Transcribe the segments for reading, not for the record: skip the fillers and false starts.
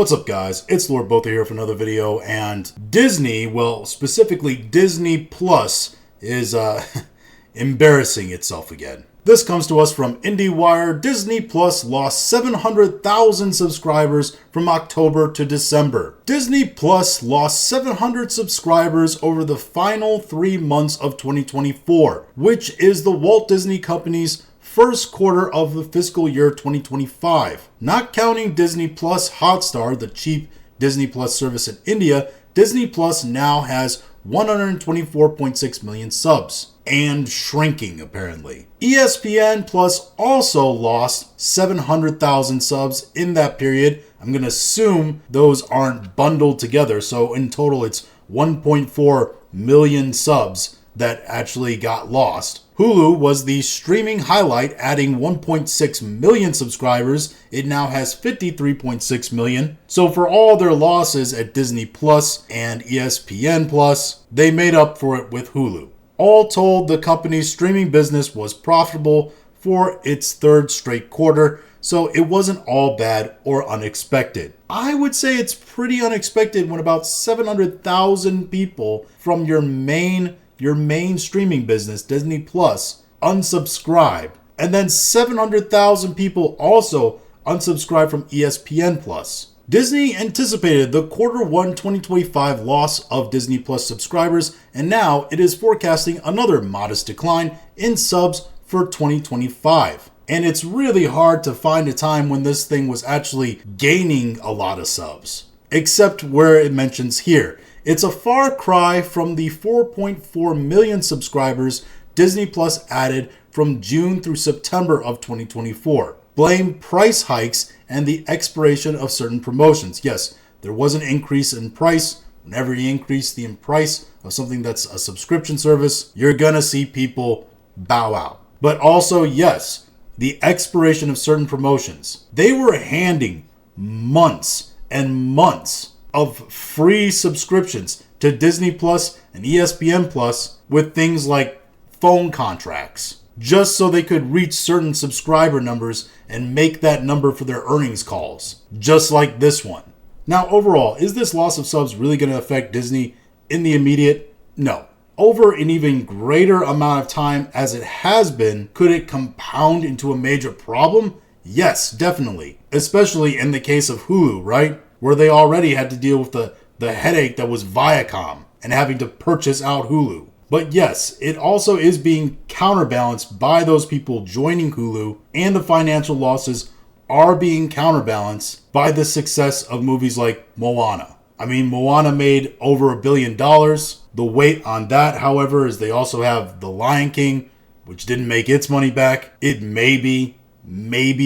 What's up, guys? It's Lord Botha here for another video, and Disney, well, specifically Disney Plus, is embarrassing itself again. This comes to us from IndieWire. Disney Plus lost 700,000 subscribers from October to December. Disney Plus lost 700 subscribers over the final 3 months of 2024, which is the Walt Disney Company's first quarter of the fiscal year 2025. Not counting Disney Plus Hotstar, the cheap Disney Plus service in India, Disney Plus now has 124.6 million subs. And shrinking, apparently. ESPN Plus also lost 700,000 subs in that period. I'm going to assume those aren't bundled together, so in total it's 1.4 million subs that actually got lost. Hulu was the streaming highlight, adding 1.6 million subscribers. It now has 53.6 million. So for all their losses at Disney Plus and ESPN Plus, they made up for it with Hulu. All told, the company's streaming business was profitable for its third straight quarter, so it wasn't all bad or unexpected. I would say it's pretty unexpected when about 700,000 people from your main streaming business, Disney Plus, unsubscribe. And then 700,000 people also unsubscribe from ESPN Plus. Disney anticipated the Q1 2025 loss of Disney Plus subscribers, and now it is forecasting another modest decline in subs for 2025. And it's really hard to find a time when this thing was actually gaining a lot of subs, except where it mentions here. It's a far cry from the 4.4 million subscribers Disney Plus added from June through September of 2024. Blame price hikes and the expiration of certain promotions. Yes, there was an increase in price. Whenever you increase the price of something that's a subscription service, you're gonna see people bow out. But also, yes, the expiration of certain promotions. They were handing months and months of free subscriptions to Disney Plus and ESPN Plus with things like phone contracts, just so they could reach certain subscriber numbers and make that number for their earnings calls, just like this one. Now, overall, is this loss of subs really going to affect Disney in the immediate? No. Over an even greater amount of time as it has been, could it compound into a major problem? Yes, definitely. Especially in the case of Hulu, right? Where they already had to deal with the headache that was Viacom and having to purchase out Hulu. But yes, it also is being counterbalanced by those people joining Hulu, and the financial losses are being counterbalanced by the success of movies like Moana. I mean, Moana made over $1 billion. The weight on that, however, is they also have The Lion King, which didn't make its money back. It maybe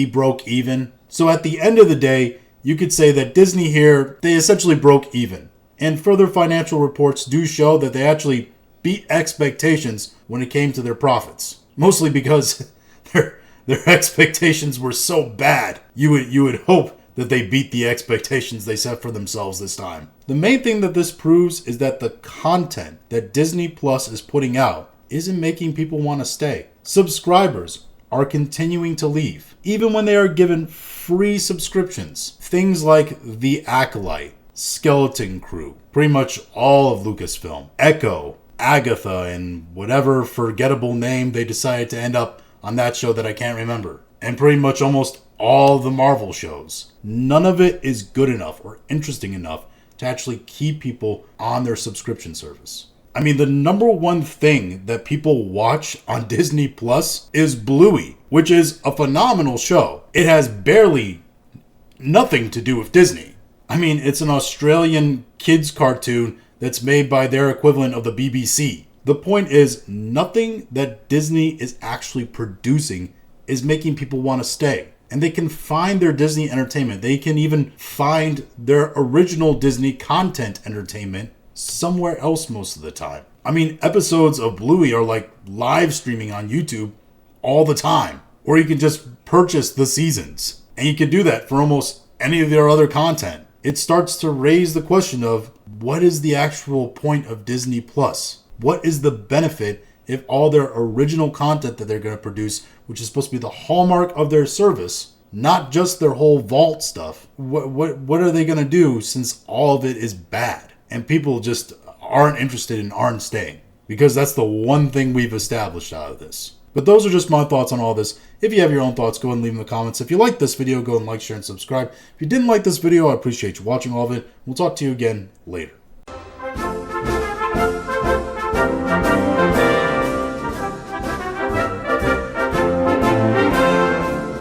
broke even. So at the end of the day, you could say that Disney here, they essentially broke even. And further financial reports do show that they actually beat expectations when it came to their profits. Mostly because their expectations were so bad. You would hope that they beat the expectations they set for themselves this time. The main thing that this proves is that the content that Disney Plus is putting out isn't making people want to stay. Subscribers are continuing to leave, even when they are given free subscriptions. Things like The Acolyte, Skeleton Crew, pretty much all of Lucasfilm, Echo, Agatha, and whatever forgettable name they decided to end up on that show that I can't remember. And pretty much almost all the Marvel shows. None of it is good enough or interesting enough to actually keep people on their subscription service. I mean, the number one thing that people watch on Disney Plus is Bluey, which is a phenomenal show. It has barely nothing to do with Disney. I mean, it's an Australian kids cartoon that's made by their equivalent of the BBC. The point is, nothing that Disney is actually producing is making people want to stay. And they can find their Disney entertainment. They can even find their original Disney content entertainment somewhere else most of the time. I mean, episodes of Bluey are like live streaming on YouTube all the time. Or you can just purchase the seasons. And you can do that for almost any of their other content. It starts to raise the question of, what is the actual point of Disney Plus? What is the benefit if all their original content that they're going to produce, which is supposed to be the hallmark of their service, not just their whole vault stuff. What are they going to do since all of it is bad? And people just aren't interested and aren't staying. Because that's the one thing we've established out of this. But those are just my thoughts on all this. If you have your own thoughts, go ahead and leave them in the comments. If you liked this video, go ahead and like, share, and subscribe. If you didn't like this video, I appreciate you watching all of it. We'll talk to you again later.